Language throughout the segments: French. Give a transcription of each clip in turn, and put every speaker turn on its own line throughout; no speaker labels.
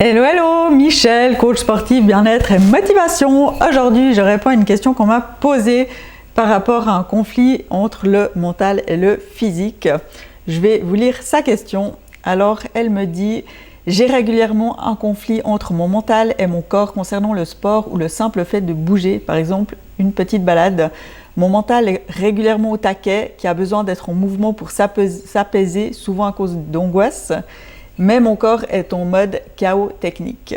Hello, hello, Michel, coach sportif, bien-être et motivation. Aujourd'hui, je réponds à une question qu'on m'a posée par rapport à un conflit entre le mental et le physique. Je vais vous lire sa question. Alors, elle me dit « J'ai régulièrement un conflit entre mon mental et mon corps concernant le sport ou le simple fait de bouger, par exemple une petite balade. Mon mental est régulièrement au taquet, qui a besoin d'être en mouvement pour s'apaiser, souvent à cause d'angoisse. Mais mon corps est en mode chaos technique.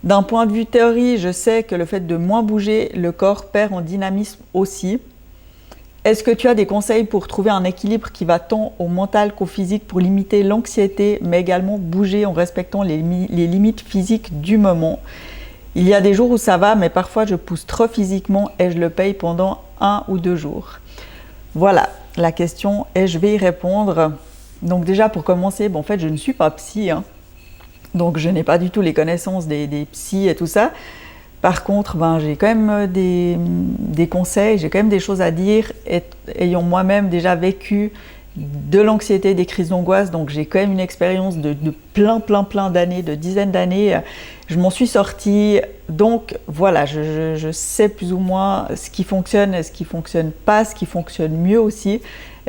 D'un point de vue théorie, je sais que le fait de moins bouger, le corps perd en dynamisme aussi. Est-ce que tu as des conseils pour trouver un équilibre qui va tant au mental qu'au physique pour limiter l'anxiété, mais également bouger en respectant les limites physiques du moment? Il y a des jours où ça va, mais parfois je pousse trop physiquement et je le paye pendant 1 ou 2 jours. Voilà la question et je vais y répondre. Donc déjà pour commencer, en fait je ne suis pas psy, donc je n'ai pas du tout les connaissances des psys et tout ça. Par contre, j'ai quand même des conseils, j'ai quand même des choses à dire, ayant moi-même déjà vécu de l'anxiété, des crises d'angoisse, donc j'ai quand même une expérience de plein d'années, de dizaines d'années. Je m'en suis sortie, donc voilà, je sais plus ou moins ce qui fonctionne et ce qui fonctionne pas, ce qui fonctionne mieux aussi.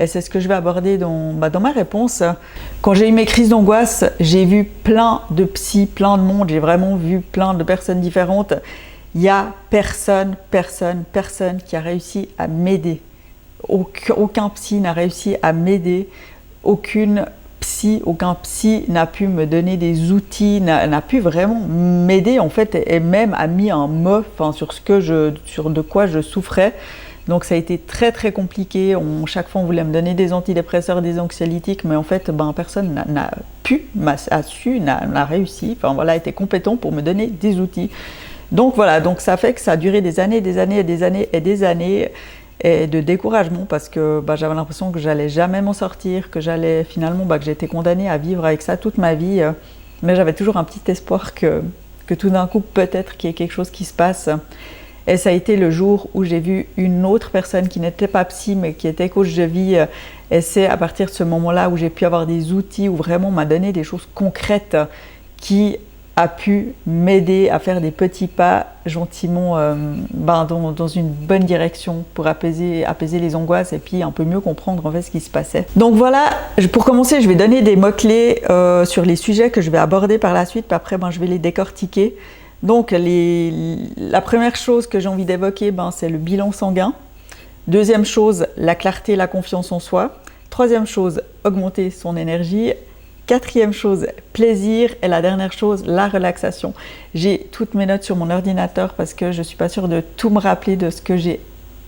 Et c'est ce que je vais aborder dans ma réponse. Quand j'ai eu mes crises d'angoisse, j'ai vu plein de psys, plein de monde, j'ai vraiment vu plein de personnes différentes. Il n'y a personne qui a réussi à m'aider. Aucun psy n'a réussi à m'aider. Aucun psy n'a pu me donner des outils, n'a pu vraiment m'aider en fait, et même a mis un mot sur de quoi je souffrais. Donc ça a été très compliqué. Chaque fois on voulait me donner des antidépresseurs, des anxiolytiques, mais en fait personne n'a réussi, été compétent pour me donner des outils. Donc voilà, donc ça fait que ça a duré des années et de découragement parce que j'avais l'impression que j'allais jamais m'en sortir, que j'allais finalement que j'étais condamnée à vivre avec ça toute ma vie, mais j'avais toujours un petit espoir que tout d'un coup peut-être qu'il y ait quelque chose qui se passe. Et ça a été le jour où j'ai vu une autre personne qui n'était pas psy mais qui était coach de vie, et c'est à partir de ce moment-là où j'ai pu avoir des outils, où vraiment on m'a donné des choses concrètes qui a pu m'aider à faire des petits pas gentiment dans une bonne direction pour apaiser les angoisses et puis un peu mieux comprendre en fait ce qui se passait. Donc voilà, pour commencer, je vais donner des mots-clés sur les sujets que je vais aborder par la suite, puis après je vais les décortiquer. Donc la première chose que j'ai envie d'évoquer, c'est le bilan sanguin. Deuxième chose, la clarté, la confiance en soi. Troisième chose, augmenter son énergie. Quatrième chose, plaisir. Et la dernière chose, la relaxation. J'ai toutes mes notes sur mon ordinateur parce que je ne suis pas sûre de tout me rappeler de ce que j'ai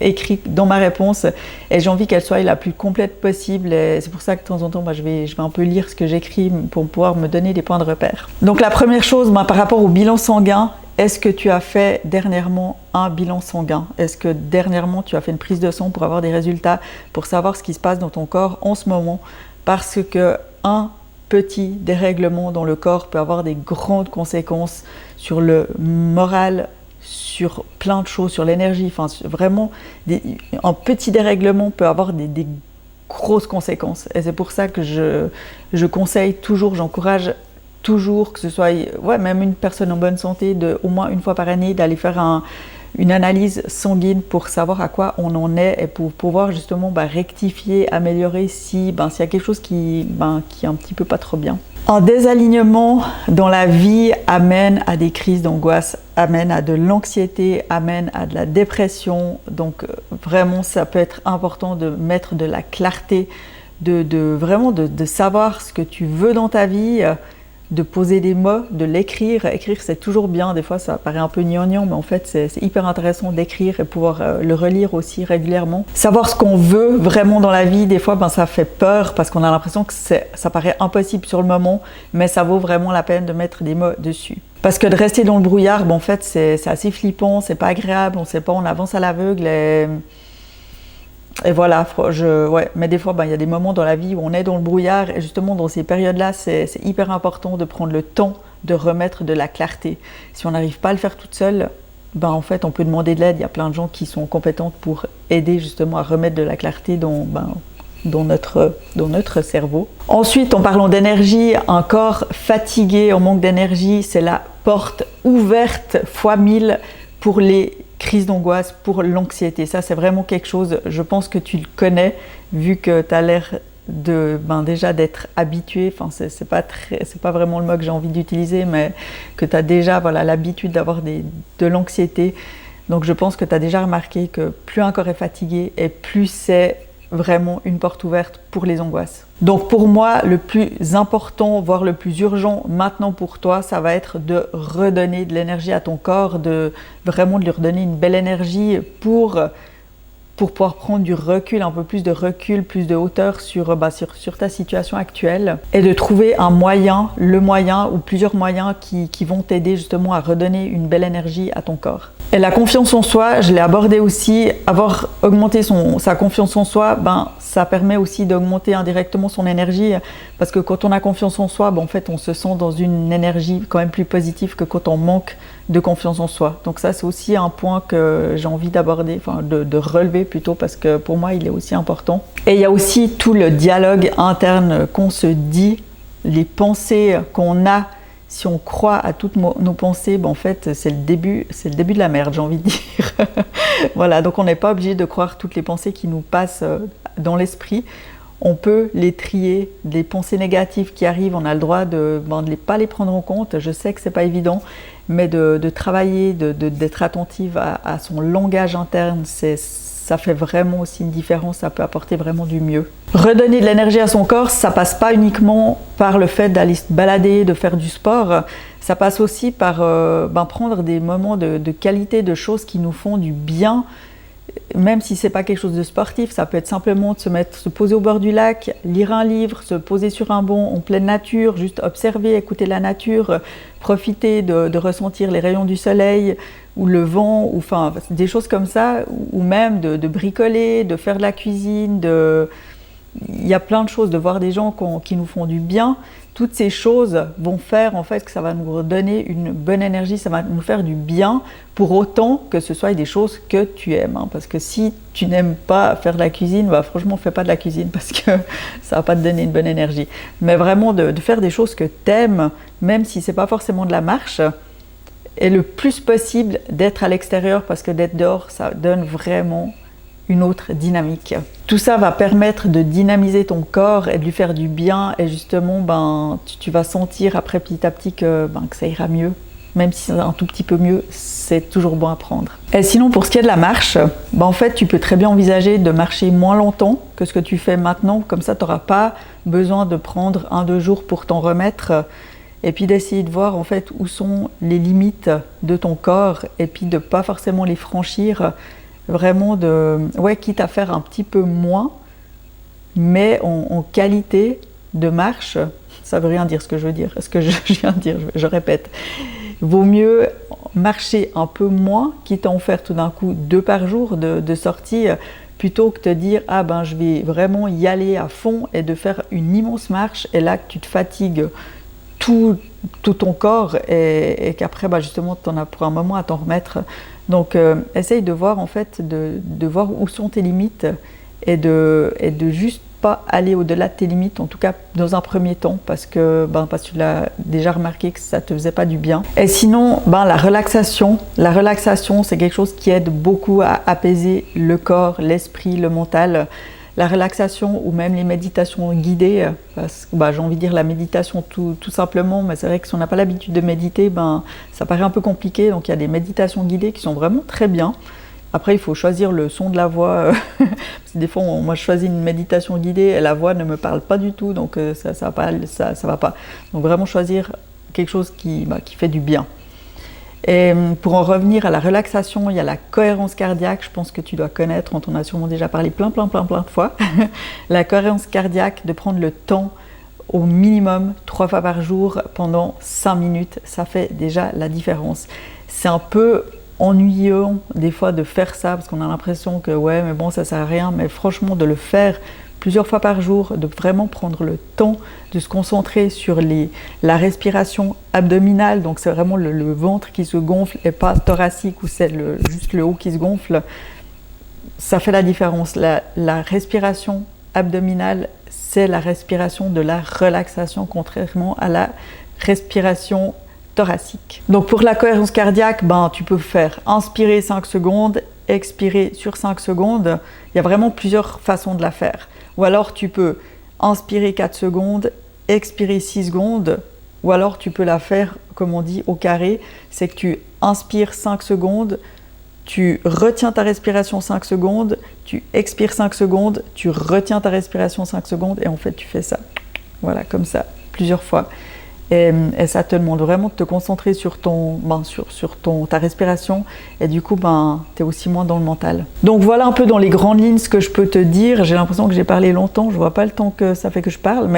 écrit dans ma réponse, et j'ai envie qu'elle soit la plus complète possible, et c'est pour ça que de temps en temps je vais un peu lire ce que j'écris pour pouvoir me donner des points de repère. Donc la première chose, par rapport au bilan sanguin, est-ce que tu as fait dernièrement un bilan sanguin? Est-ce que dernièrement tu as fait une prise de sang pour avoir des résultats, pour savoir ce qui se passe dans ton corps en ce moment? Parce que un petit dérèglement dans le corps peut avoir des grandes conséquences sur le moral, sur plein de choses, sur l'énergie, vraiment un petit dérèglement peut avoir des grosses conséquences, et c'est pour ça que je conseille toujours, j'encourage toujours, que ce soit même une personne en bonne santé, au moins une fois par année d'aller faire une analyse sanguine pour savoir à quoi on en est et pour pouvoir justement rectifier, améliorer s'il y a quelque chose qui est un petit peu pas trop bien. Un désalignement dans la vie amène à des crises d'angoisse, amène à de l'anxiété, amène à de la dépression. Donc vraiment, ça peut être important de mettre de la clarté, vraiment de savoir ce que tu veux dans ta vie, de poser des mots, de l'écrire. Écrire, c'est toujours bien. Des fois, ça paraît un peu gnangnan, mais en fait, c'est hyper intéressant d'écrire et pouvoir le relire aussi régulièrement. Savoir ce qu'on veut vraiment dans la vie, des fois, ça fait peur parce qu'on a l'impression que ça paraît impossible sur le moment, mais ça vaut vraiment la peine de mettre des mots dessus. Parce que de rester dans le brouillard, en fait, c'est assez flippant, c'est pas agréable, on sait pas, on avance à l'aveugle et voilà, mais des fois, il y a des moments dans la vie où on est dans le brouillard, et justement dans ces périodes-là, c'est hyper important de prendre le temps de remettre de la clarté. Si on n'arrive pas à le faire toute seule, en fait, on peut demander de l'aide. Il y a plein de gens qui sont compétentes pour aider justement à remettre de la clarté dans notre cerveau. Ensuite, en parlant d'énergie, un corps fatigué, en manque d'énergie, c'est la porte ouverte fois 1000 pour les crises d'angoisse, pour l'anxiété. Ça, c'est vraiment quelque chose, je pense que tu le connais, vu que tu as l'air déjà d'être habitué, enfin c'est pas vraiment le mot que j'ai envie d'utiliser, mais que tu as déjà l'habitude d'avoir de l'anxiété. Donc je pense que tu as déjà remarqué que plus un corps est fatigué et plus c'est vraiment une porte ouverte pour les angoisses. Donc pour moi, le plus important, voire le plus urgent maintenant pour toi, ça va être de redonner de l'énergie à ton corps, vraiment de lui redonner une belle énergie pour pouvoir prendre du recul, un peu plus de recul, plus de hauteur sur ta situation actuelle et de trouver le moyen ou plusieurs moyens qui vont t'aider justement à redonner une belle énergie à ton corps. Et la confiance en soi, je l'ai abordé aussi, avoir augmenté sa confiance en soi, ça permet aussi d'augmenter indirectement son énergie parce que quand on a confiance en soi, en fait on se sent dans une énergie quand même plus positive que quand on manque de confiance en soi. Donc ça c'est aussi un point que j'ai envie d'aborder, de relever plutôt parce que pour moi il est aussi important. Et il y a aussi tout le dialogue interne qu'on se dit, les pensées qu'on a. Si on croit à toutes nos pensées, en fait, c'est le début de la merde, j'ai envie de dire. Voilà, donc on n'est pas obligé de croire toutes les pensées qui nous passent dans l'esprit. On peut les trier, des pensées négatives qui arrivent, on a le droit de ne pas les prendre en compte. Je sais que c'est pas évident, mais de travailler, d'être attentive à son langage interne, ça fait vraiment aussi une différence, ça peut apporter vraiment du mieux. Redonner de l'énergie à son corps, ça passe pas uniquement par le fait d'aller se balader, de faire du sport, ça passe aussi par prendre des moments de qualité, de choses qui nous font du bien, même si c'est pas quelque chose de sportif, ça peut être simplement de se poser au bord du lac, lire un livre, se poser sur un banc en pleine nature, juste observer, écouter la nature, profiter de ressentir les rayons du soleil ou le vent, ou des choses comme ça, ou même de bricoler, de faire de la cuisine, il y a plein de choses, de voir des gens qui nous font du bien. Toutes ces choses vont faire en fait que ça va nous redonner une bonne énergie, ça va nous faire du bien, pour autant que ce soit des choses que tu aimes. Parce que si tu n'aimes pas faire de la cuisine, franchement fais pas de la cuisine parce que ça va pas te donner une bonne énergie. Mais vraiment de faire des choses que tu aimes, même si c'est pas forcément de la marche, et le plus possible d'être à l'extérieur parce que d'être dehors, ça donne vraiment une autre dynamique. Tout ça va permettre de dynamiser ton corps et de lui faire du bien, et justement tu vas sentir après petit à petit que ça ira mieux. Même si c'est un tout petit peu mieux, c'est toujours bon à prendre. Et sinon, pour ce qui est de la marche, en fait tu peux très bien envisager de marcher moins longtemps que ce que tu fais maintenant, comme ça tu n'auras pas besoin de prendre 1-2 jours pour t'en remettre, et puis d'essayer de voir en fait où sont les limites de ton corps, et puis de pas forcément les franchir. Vraiment quitte à faire un petit peu moins, mais en qualité de marche. Ça veut rien dire ce que je veux dire, ce que je viens de dire, je répète. Vaut mieux marcher un peu moins, quitte à en faire tout d'un coup 2 par jour de sortie, plutôt que de te dire je vais vraiment y aller à fond et de faire une immense marche, et là que tu te fatigues tout ton corps, et qu'après justement tu en as pour un moment à t'en remettre. Donc essaye de voir en fait, de voir où sont tes limites, et de juste pas aller au-delà de tes limites, en tout cas dans un premier temps, parce que tu l'as déjà remarqué que ça te faisait pas du bien. Et sinon, la relaxation c'est quelque chose qui aide beaucoup à apaiser le corps, l'esprit, le mental. La relaxation ou même les méditations guidées, parce que j'ai envie de dire la méditation tout simplement, mais c'est vrai que si on n'a pas l'habitude de méditer, ça paraît un peu compliqué. Donc il y a des méditations guidées qui sont vraiment très bien. Après il faut choisir le son de la voix, parce que des fois moi je choisis une méditation guidée et la voix ne me parle pas du tout, donc ça va pas. Donc vraiment choisir quelque chose qui fait du bien. Et pour en revenir à la relaxation, il y a la cohérence cardiaque, je pense que tu dois connaître, on t'en a sûrement déjà parlé plein de fois. La cohérence cardiaque, de prendre le temps au minimum 3 fois par jour pendant 5 minutes, ça fait déjà la différence. C'est un peu ennuyeux des fois de faire ça, parce qu'on a l'impression que ça sert à rien, mais franchement de le faire plusieurs fois par jour, de vraiment prendre le temps de se concentrer sur la respiration abdominale, donc c'est vraiment le ventre qui se gonfle et pas thoracique où c'est juste le haut qui se gonfle, ça fait la différence. La respiration abdominale, c'est la respiration de la relaxation, contrairement à la respiration thoracique. Donc pour la cohérence cardiaque, tu peux faire inspirer 5 secondes, expirer sur 5 secondes. Il y a vraiment plusieurs façons de la faire. Ou alors tu peux inspirer 4 secondes, expirer 6 secondes, ou alors tu peux la faire, comme on dit, au carré. C'est que tu inspires 5 secondes, tu retiens ta respiration 5 secondes, tu expires 5 secondes, tu retiens ta respiration 5 secondes, et en fait tu fais ça. Voilà, comme ça, plusieurs fois. Et ça te demande vraiment de te concentrer sur, ta respiration, et du coup tu es aussi moins dans le mental. Donc voilà un peu dans les grandes lignes ce que je peux te dire. J'ai l'impression que j'ai parlé longtemps, je vois pas le temps que ça fait que je parle,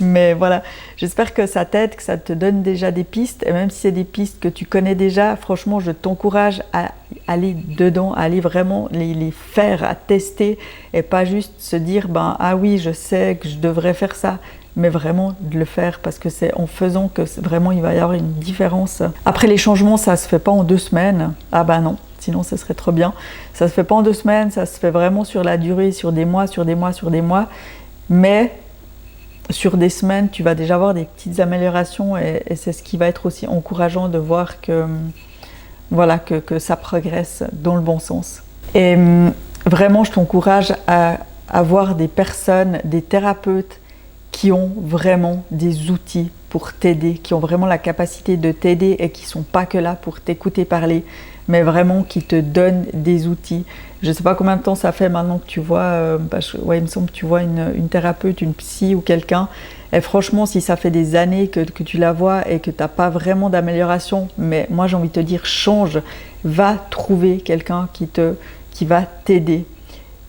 mais voilà, j'espère que ça t'aide, que ça te donne déjà des pistes, et même si c'est des pistes que tu connais déjà, franchement je t'encourage à aller dedans, à aller vraiment les faire, à tester, et pas juste se dire ah oui je sais que je devrais faire ça, mais vraiment de le faire, parce que c'est en faisant que vraiment il va y avoir une différence. Après les changements, ça se fait pas en 2 semaines. Ah non, sinon ça serait trop bien. Ça se fait pas en 2 semaines, ça se fait vraiment sur la durée, sur des mois, sur des mois, sur des mois. Mais sur des semaines, tu vas déjà avoir des petites améliorations, et c'est ce qui va être aussi encourageant de voir que, voilà, que ça progresse dans le bon sens. Et vraiment, je t'encourage à avoir des personnes, des thérapeutes qui ont vraiment des outils pour t'aider, qui ont vraiment la capacité de t'aider, et qui ne sont pas que là pour t'écouter parler, mais vraiment qui te donnent des outils. Je ne sais pas combien de temps ça fait maintenant que tu vois, il me semble que tu vois une thérapeute, une psy ou quelqu'un, et franchement si ça fait des années que tu la vois et que tu n'as pas vraiment d'amélioration, mais moi j'ai envie de te dire change, va trouver quelqu'un qui va t'aider.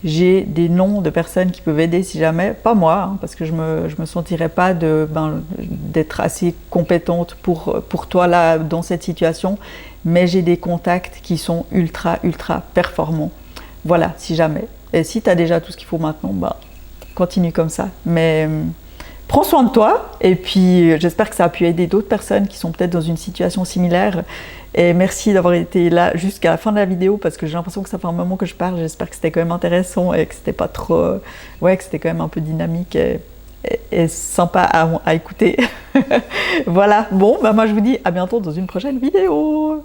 J'ai des noms de personnes qui peuvent aider si jamais, pas moi, parce que je me sentirais pas d'être assez compétente pour toi là dans cette situation, mais j'ai des contacts qui sont ultra performants. Voilà, si jamais. Et si tu as déjà tout ce qu'il faut maintenant, continue comme ça. Mais prends soin de toi, et puis j'espère que ça a pu aider d'autres personnes qui sont peut-être dans une situation similaire. Et merci d'avoir été là jusqu'à la fin de la vidéo, parce que j'ai l'impression que ça fait un moment que je parle. J'espère que c'était quand même intéressant, et que c'était pas trop... que c'était quand même un peu dynamique et sympa à écouter. Voilà, bon, moi je vous dis à bientôt dans une prochaine vidéo.